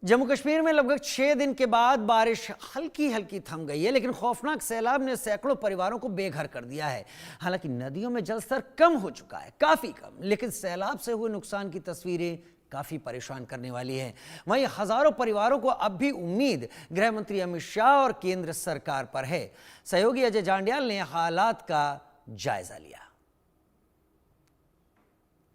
जम्मू कश्मीर में लगभग 6 दिन के बाद बारिश हल्की हल्की थम गई है, लेकिन खौफनाक सैलाब ने सैकड़ों परिवारों को बेघर कर दिया है। हालांकि नदियों में जलस्तर कम हो चुका है, काफी कम, लेकिन सैलाब से हुए नुकसान की तस्वीरें काफी परेशान करने वाली है। वहीं हजारों परिवारों को अब भी उम्मीद गृह मंत्री अमित शाह और केंद्र सरकार पर है। सहयोगी अजय जांडियाल ने हालात का जायजा लिया।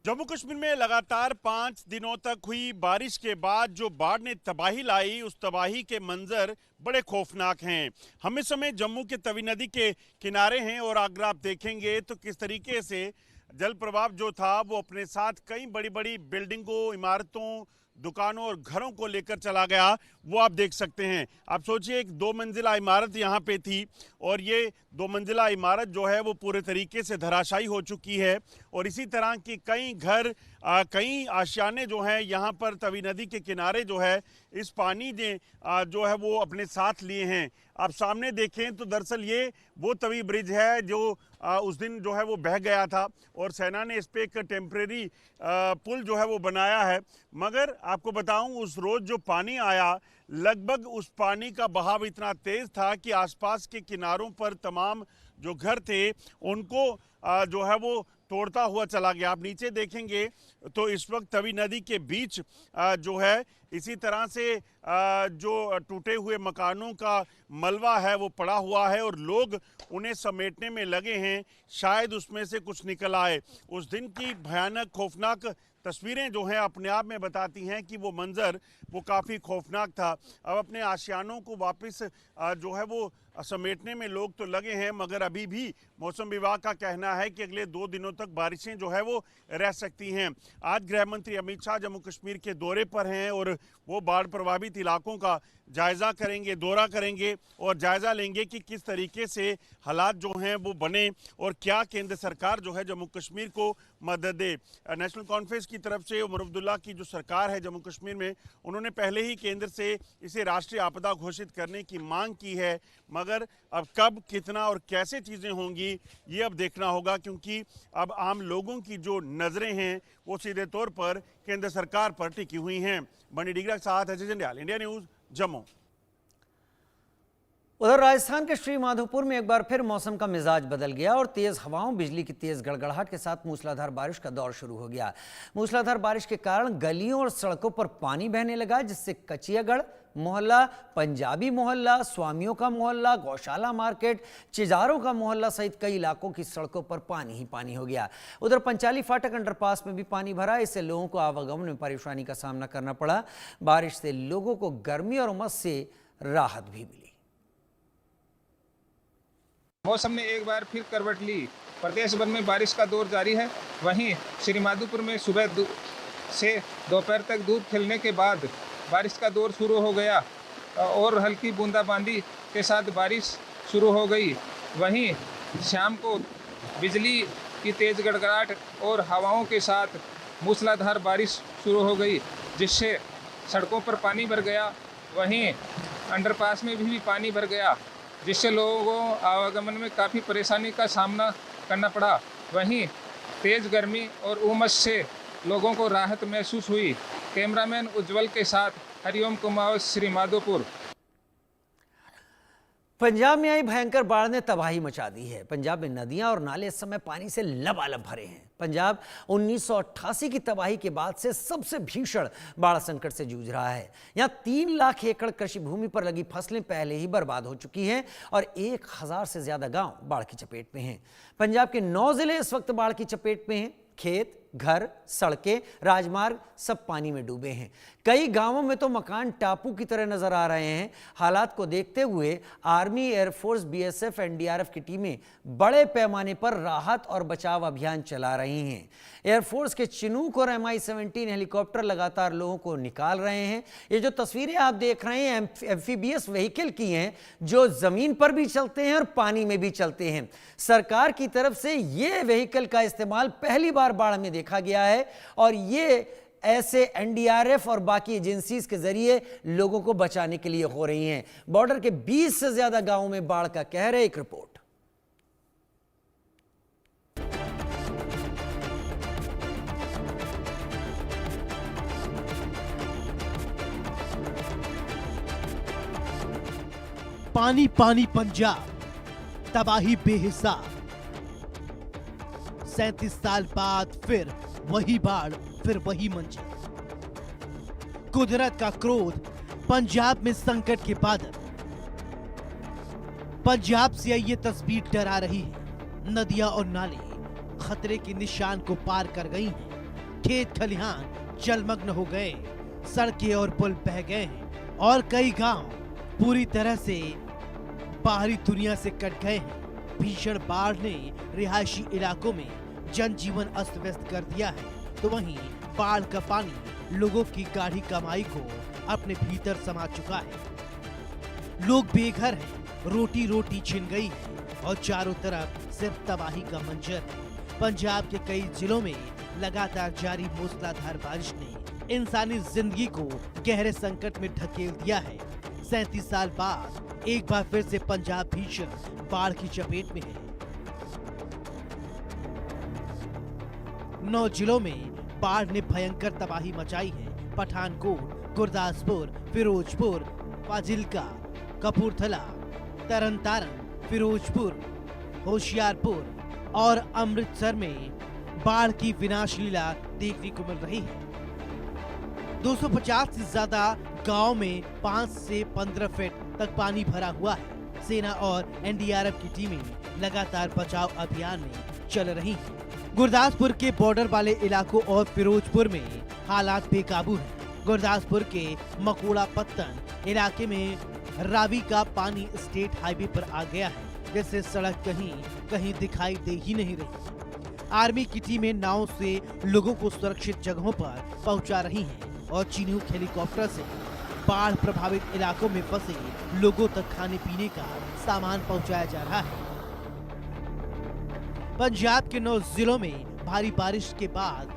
जम्मू कश्मीर में लगातार 5 दिनों तक हुई बारिश के बाद जो बाढ़ ने तबाही लाई, उस तबाही के मंजर बड़े खौफनाक हैं। हम इस समय जम्मू के तवी नदी के किनारे हैं और अगर आप देखेंगे तो किस तरीके से जल प्रवाह जो था वो अपने साथ कई बड़ी बड़ी बिल्डिंगों, इमारतों, दुकानों और घरों को लेकर चला गया, वो आप देख सकते हैं। आप सोचिए, एक 2 मंजिला इमारत यहाँ पे थी और ये 2 मंजिला इमारत जो है वो पूरे तरीके से धराशायी हो चुकी है और इसी तरह की कई घर, कई आशियाने जो हैं यहाँ पर तवी नदी के किनारे जो है इस पानी ने जो है वो अपने साथ लिए हैं। आप सामने देखें तो दरअसल ये वो तवी ब्रिज है जो उस दिन जो है वो बह गया था और सेना ने इस पे एक टेम्परेरी पुल जो है वो बनाया है। मगर आपको बताऊं, उस रोज जो पानी आया, लगभग उस पानी का बहाव इतना तेज था कि आसपास के किनारों पर तमाम जो घर थे उनको जो है वो तोड़ता हुआ चला गया। आप नीचे देखेंगे तो इस वक्त तवी नदी के बीच जो है इसी तरह से जो टूटे हुए मकानों का मलबा है वो पड़ा हुआ है और लोग उन्हें समेटने में लगे हैं, शायद उसमें से कुछ निकल आए। उस दिन की भयानक खौफनाक तस्वीरें जो हैं अपने आप में बताती हैं कि वो मंजर वो काफ़ी खौफनाक था। अब अपने आशियानों को वापस जो है वो समेटने में लोग तो लगे हैं, मगर अभी भी मौसम विभाग का कहना है कि अगले 2 दिनों तक बारिशें जो है वो रह सकती हैं। आज गृह मंत्री अमित शाह जम्मू कश्मीर के दौरे पर हैं और वो बाढ़ प्रभावित इलाकों का जायजा करेंगे, दौरा करेंगे और जायजा लेंगे कि किस तरीके से हालात जो हैं वो बने और क्या केंद्र सरकार जो है जम्मू कश्मीर को मदद दे। नेशनल कॉन्फ्रेंस की तरफ से उमर अब्दुल्ला की जो सरकार है जम्मू कश्मीर में, उन्होंने पहले ही केंद्र से इसे राष्ट्रीय आपदा घोषित करने की मांग की है, मगर अब कब, कितना और कैसे चीज़ें होंगी ये अब देखना होगा, क्योंकि अब आम लोगों की जो नज़रें हैं वो सीधे तौर पर केंद्र सरकार पर टिकी हुई हैं। बनी डिग्रा के साथ अजय जांडियाल, इंडिया न्यूज़, जम्मू। उधर राजस्थान के श्री माधोपुर में एक बार फिर मौसम का मिजाज बदल गया और तेज हवाओं, बिजली की तेज गड़गड़ाहट के साथ मूसलाधार बारिश का दौर शुरू हो गया। मूसलाधार बारिश के कारण गलियों और सड़कों पर पानी बहने लगा, जिससे कचियागढ़ मोहल्ला, पंजाबी मोहल्ला, स्वामियों का मोहल्ला, गौशाला मार्केट, चिजारों का मोहल्ला सहित कई इलाकों की सड़कों पर पानी ही पानी हो गया। उधर पंचाली फाटक अंडरपास में भी पानी भरा, इससे लोगों को आवागमन में परेशानी का सामना करना पड़ा। बारिश से लोगों को गर्मी और उमस से राहत भी मिली। मौसम ने एक बार फिर करवट ली। प्रदेश भर में बारिश का दौर जारी है। वहीं श्री माधोपुर में सुबह से दोपहर तक धूप खिलने के बाद बारिश का दौर शुरू हो गया और हल्की बूंदाबांदी के साथ बारिश शुरू हो गई। वहीं शाम को बिजली की तेज़ गड़गड़ाहट और हवाओं के साथ मूसलाधार बारिश शुरू हो गई, जिससे सड़कों पर पानी भर गया। वहीं अंडरपास में भी पानी भर गया, जिससे लोगों को आवागमन में काफ़ी परेशानी का सामना करना पड़ा। वहीं तेज़ गर्मी और उमस से लोगों को राहत महसूस हुई। कैमरामैन उज्जवल के साथ हरिओम कुमावत, श्री माधोपुर। पंजाब में आई भयंकर बाढ़ ने तबाही मचा दी है। पंजाब में नदियां और नाले इस समय पानी से लबालब भरे हैं। पंजाब 1988 की तबाही के बाद से सबसे भीषण बाढ़ संकट से जूझ रहा है। यहाँ 3 लाख एकड़ कृषि भूमि पर लगी फसलें पहले ही बर्बाद हो चुकी हैं और 1000 से ज्यादा गांव बाढ़ की चपेट में हैं। पंजाब के 9 जिले इस वक्त बाढ़ की चपेट में हैं। खेत, घर, सड़कें, राजमार्ग सब पानी में डूबे हैं। कई गांवों में तो मकान टापू की तरह नजर आ रहे हैं। हालात को देखते हुए आर्मी, एयरफोर्स, बीएसएफ, एनडीआरएफ की टीमें बड़े पैमाने पर राहत और बचाव अभियान चला रही हैं। एयरफोर्स के चिनूक और MI-17 हेलीकॉप्टर लगातार लोगों को निकाल रहे हैं। ये जो तस्वीरें आप देख रहे हैं एम्फीबियस व्हीकल की हैं, जो जमीन पर भी चलते हैं और पानी में भी चलते हैं। सरकार की तरफ से ये व्हीकल का इस्तेमाल पहली बार बाढ़ में देखा गया है और ये ऐसे एनडीआरएफ और बाकी एजेंसीज के जरिए लोगों को बचाने के लिए हो रही हैं। बॉर्डर के 20 से ज्यादा गांवों में बाढ़ का कहर है। एक रिपोर्ट। पानी पानी पंजाब, तबाही बेहिसाब। 37 साल बाद फिर वही बाढ़, फिर वही मंजर। कुदरत का क्रोध, पंजाब में संकट के बादल। पंजाब से ये तस्वीर डरा रही है। नदियां और नाले खतरे के निशान को पार कर गई हैं। खेत खलिहान जलमग्न हो गए, सड़कें और पुल बह गए हैं और कई गांव पूरी तरह से बाहरी दुनिया से कट गए हैं। भीषण बाढ़ ने रिहायशी इलाकों में जनजीवन अस्त व्यस्त कर दिया है, तो वहीं बाढ़ का पानी लोगों की गाढ़ी कमाई को अपने भीतर समा चुका है। लोग बेघर हैं, रोटी रोटी छिन गई है और चारों तरफ सिर्फ तबाही का मंजर है। पंजाब के कई जिलों में लगातार जारी मूसलाधार बारिश ने इंसानी जिंदगी को गहरे संकट में ढकेल दिया है। 37 साल बाद एक बार फिर से पंजाब भीषण बाढ़ की चपेट में है। 9 जिलों में बाढ़ ने भयंकर तबाही मचाई है। पठानकोट, गुरदासपुर, फिरोजपुर, फाजिल्का, कपूरथला, तरनतारन, फिरोजपुर, होशियारपुर और अमृतसर में बाढ़ की विनाश लीला देखने को मिल रही है। 250 से ज्यादा गांव में 5 से 15 फीट तक पानी भरा हुआ है। सेना और एनडीआरएफ की टीमें लगातार बचाव अभियान में चल रही हैं। गुरदासपुर के बॉर्डर वाले इलाकों और फिरोजपुर में हालात बेकाबू हैं। गुरदासपुर के मकोड़ा पत्तन इलाके में रावी का पानी स्टेट हाईवे पर आ गया है, जिससे सड़क कहीं कहीं दिखाई दे ही नहीं रही। आर्मी की टीमें नाव से लोगों को सुरक्षित जगहों पर पहुंचा रही हैं और चिनूक हेलीकॉप्टर से बाढ़ प्रभावित इलाकों में फंसे लोगों तक खाने पीने का सामान पहुंचाया जा रहा है। पंजाब के 9 जिलों में भारी बारिश के बाद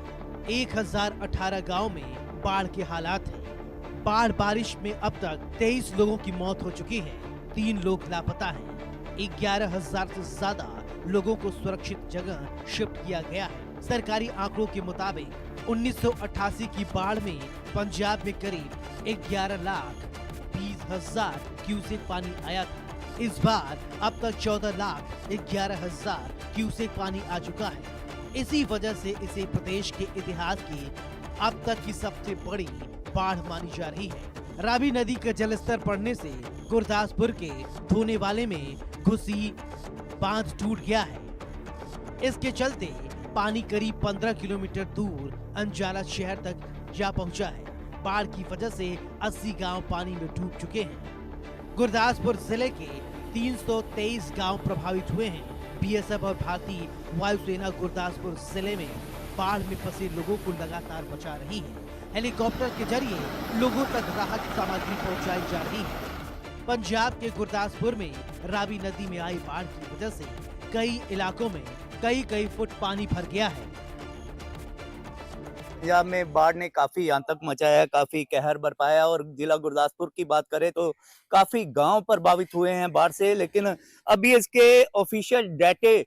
1018 गांव में बाढ़ के हालात हैं। बाढ़ बारिश में अब तक 23 लोगों की मौत हो चुकी है, 3 लोग लापता हैं। 11,000 से ज्यादा लोगों को सुरक्षित जगह शिफ्ट किया गया है। सरकारी आंकड़ों के मुताबिक 1988 की बाढ़ में पंजाब में करीब 11,20,000 क्यूसेक पानी आया था। इस बार अब तक 14,11,000 क्यूसेक पानी आ चुका है। इसी वजह से इसे प्रदेश के इतिहास की अब तक की सबसे बड़ी बाढ़ मानी जा रही है। रावी नदी का जलस्तर बढ़ने से गुरदासपुर के धोने वाले में घुसी बांध टूट गया है। इसके चलते पानी करीब 15 किलोमीटर दूर अंजाला शहर तक जा पहुंचा है। बाढ़ की वजह से 80 गांव पानी में डूब चुके हैं। गुरदासपुर जिले के 323 गांव प्रभावित हुए हैं। बीएसएफ और भारतीय वायुसेना गुरदासपुर जिले में बाढ़ में फंसे लोगों को लगातार बचा रही है। हेलीकॉप्टर के जरिए लोगों तक राहत सामग्री पहुंचाई जा रही है। पंजाब के गुरदासपुर में रावी नदी में आई बाढ़ की वजह से कई इलाकों में कई फुट पानी भर गया है। पंजाब में बाढ़ ने काफी आतंक मचाया, काफी कहर बरपाया और जिला गुरदासपुर की बात करें तो काफी गांव प्रभावित हुए हैं बाढ़ से। लेकिन अभी इसके ऑफिशियल डेटे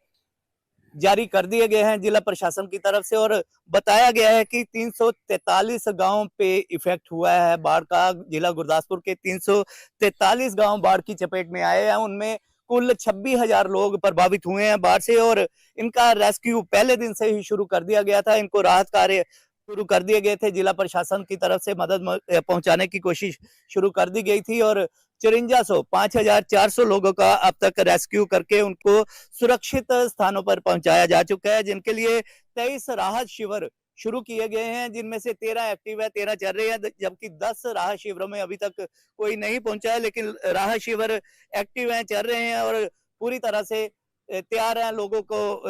जारी कर दिए गए हैं जिला प्रशासन की तरफ से और बताया गया है कि 343 गांव पे इफेक्ट हुआ है बाढ़ का। जिला गुरदासपुर के 343 गांव बाढ़ की चपेट में आए हैं। उनमें कुल 26,000 लोग प्रभावित हुए हैं बाढ़ से और इनका रेस्क्यू पहले दिन से ही शुरू कर दिया गया था। इनको राहत कार्य शुरू कर दिए गए थे। जिला प्रशासन की तरफ से मदद पहुंचाने की कोशिश शुरू कर दी गई थी और 5,400 लोगों का अब तक रेस्क्यू करके उनको सुरक्षित स्थानों पर पहुंचाया जा चुका है, जिनके लिए 23 राहत शिविर शुरू किए गए हैं, जिनमें से 13 एक्टिव है, 13 चल रहे हैं, जबकि 10 राहत शिविरों में अभी तक कोई नहीं पहुंचा है। लेकिन राहत शिविर एक्टिव हैं, चल रहे हैं और पूरी तरह से तैयार हैं लोगों को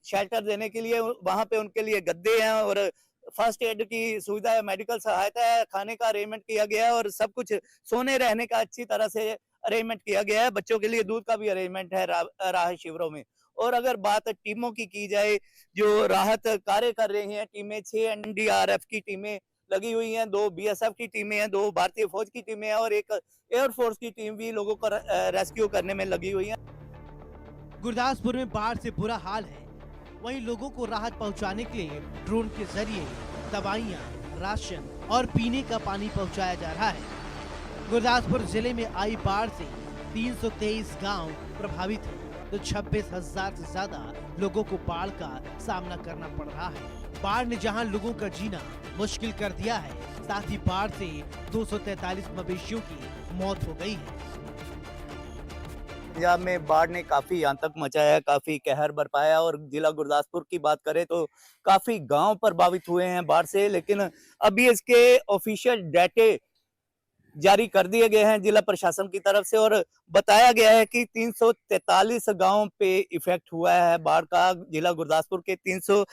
शेल्टर देने के लिए। वहां पे उनके लिए गद्दे हैं और फर्स्ट एड की सुविधा है, मेडिकल सहायता है, खाने का अरेंजमेंट किया गया है और सब कुछ सोने रहने का अच्छी तरह से अरेंजमेंट किया गया है। बच्चों के लिए दूध का भी अरेंजमेंट है राहत शिविरों में। और अगर बात टीमों की जाए जो राहत कार्य कर रही हैं टीमें, 6 एनडीआरएफ की टीमें लगी हुई हैं, 2 बीएसएफ की टीमें हैं, 2 भारतीय फौज की टीमें हैं और 1 एयरफोर्स की टीम भी लोगों को रेस्क्यू करने में लगी हुई है। गुरदासपुर में बाढ़ से बुरा हाल है, वहीं लोगों को राहत पहुंचाने के लिए ड्रोन के जरिए दवाइयां, राशन और पीने का पानी पहुंचाया जा रहा है। गुरदासपुर जिले में आई बाढ़ से 323 गांव प्रभावित हैं, तो 26,000 से ज्यादा लोगों को बाढ़ का सामना करना पड़ रहा है। बाढ़ ने जहां लोगों का जीना मुश्किल कर दिया है, साथ ही बाढ़ से 243 मवेशियों की मौत हो गई है। पंजाब में बाढ़ ने काफी आतंक मचाया, काफी कहर बरपाया और जिला गुरदासपुर की बात करें तो काफी गांव प्रभावित हुए हैं बाढ़ से, लेकिन अभी इसके ऑफिशियल डाटे जारी कर दिए गए हैं जिला प्रशासन की तरफ से और बताया गया है कि 343 गांव पे इफेक्ट हुआ है बाढ़ का। जिला गुरदासपुर के